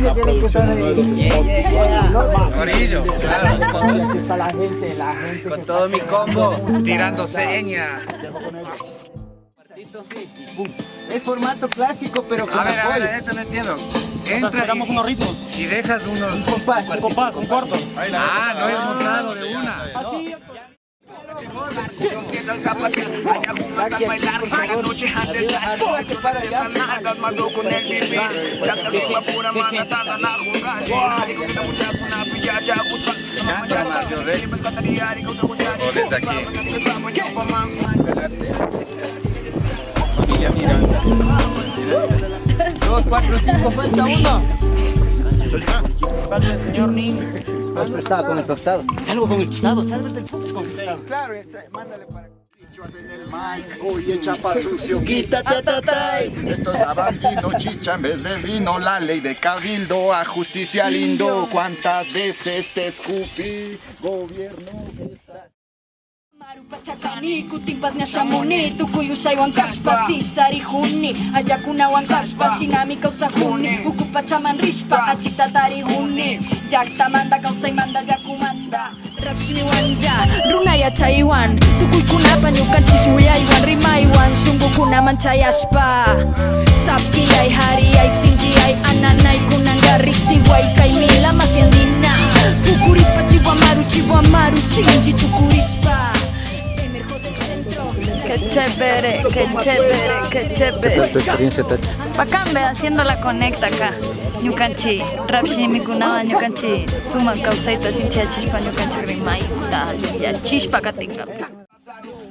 Orillo tiene que estar ahí. Orillo, claro. La gente. Con todo mi combo, tirando seña. Es formato clásico, pero con A ver, apoyo. eso no entiendo. Entra esperamos unos ritmos. Y dejas unos... Un compás. Un cuarto. Ah, no es mostrado de una. Así. Canta más, yo sé. O desde aquí. Familia Miranda. 2, 4, 5, falta uno. Falta el señor Ning. Estaba con el tostado. Salgo con el tostado. Salgo con el tostado. Claro, mándale para acá. Oye, chapa sucio, quítate, tatay. Esto es abandino, chicha en vez de vino. La ley de cabildo, a justicia lindo. ¿Cuántas veces te escupí, gobierno? Pachacani, kutimpas nyashamuni, tukuy usay wankashpa, sisari huni, ayakuna wankashpa, shinami kausa huni, ukupa chaman rishpa, achitatari huni, yakta manda kausa manda yakumanda. Rapshini wanja, runaya Taiwan, tukuy kunapa nyukanchi shuyaywan, rimaywan, shungu kuna manchayashpa, sapki ay hari ay sinji ay ananay kunangari siway kay mila mafiandina, fukurispa chihuamaru, sinji tukurispa. Qué chévere, qué chévere, qué chévere. Tu experiencia, Tati. Bacán, ve haciendo la conecta acá. Ñucanchi, rapshi mikunaba, ñucanchi, suma causaita sin chispa, ñucanchi rimay, ya chispa katinga.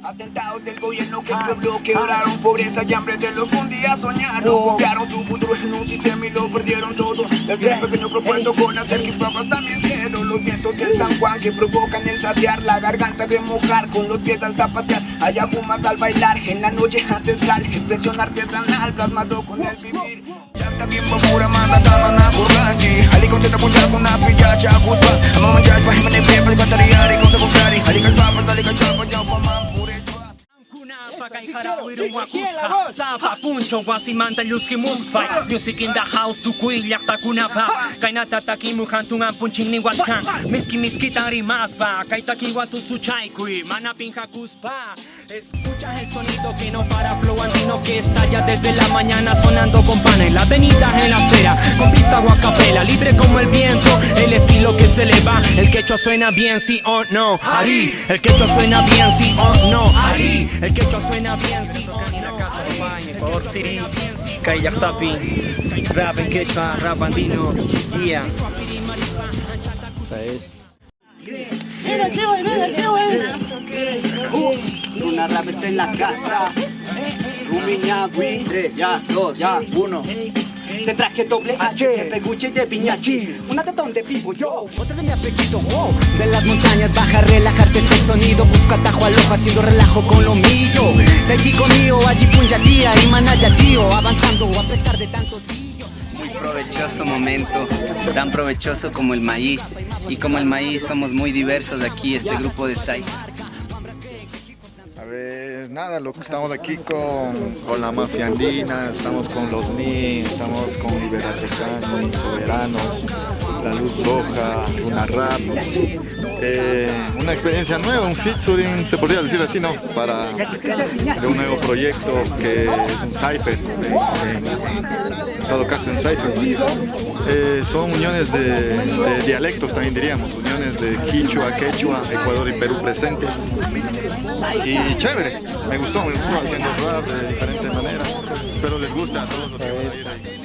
Atentados del gobierno que el pueblo quebraron, pobreza y hambre de los que un día soñaron. Confiaron su futuro en un sistema y lo perdieron todo. Desde el pequeño propuesto con hacer que papas también dieron. Los vientos del San Juan que provocan el saciar, la garganta de mojar con los pies al zapatear. Allá fumas al bailar en la noche ancestral, expresión artesanal plasmado con el vivir. Takimba pura manda tanana kurganji Halikau teta puncak kuna pijacha kutba Ama manjaj pahimane pepe katariari kau sabukari Halikal papa dalikal chapa jau pamampure jua Pakai harawiru wakusa Sapa puncho wasimanta luski muspai Music in the house tukui llakta kunapa Kainata takimu hantungan punching ni washkan Miski tari maspa Kaitaki watu suchaikui Mana pinja kuspa Escuchas el sonido que no para, flow andino que estalla desde la mañana sonando con pana en la avenida en la acera, con vista guacapela, libre como el viento, el estilo que se le va, el quechua suena bien sí o no, Ari, el quechua suena bien sí o no, Ari, el quechua suena bien sí o no, Ecuador City, Kayaktapi, rap en quechua, rap andino, guía. Una rap está en la casa. Rumiña, 3, ya, 2, ya, 1. Te traje doble H, te peguche de piñachi. Una tetón de pipo, yo. Otra de mi apetito, wow. De las montañas baja, relajarte este sonido. Busco atajo al ojo, haciendo relajo con lo mío. Taitico mío, allí punya tía y manaya tío. Avanzando a pesar de tantos días. Muy provechoso momento, tan provechoso como el maíz. Y como el maíz somos muy diversos aquí, este grupo de Sai. A ver, nada, lo que estamos aquí con la mafia andina, estamos con los NI, estamos con Liberatecano, Soberanos, La Luz Roja, una rap. Una experiencia nueva, un featuring, se podría decir así, ¿no? De un nuevo proyecto que es un cypher, en todo caso un cypher. Son uniones de dialectos también diríamos, uniones de Quichua, Quechua, Ecuador y Perú presentes. Y chévere, me gustó haciendo rap de diferentes maneras, espero les gusta a todos los que van a ir ahí.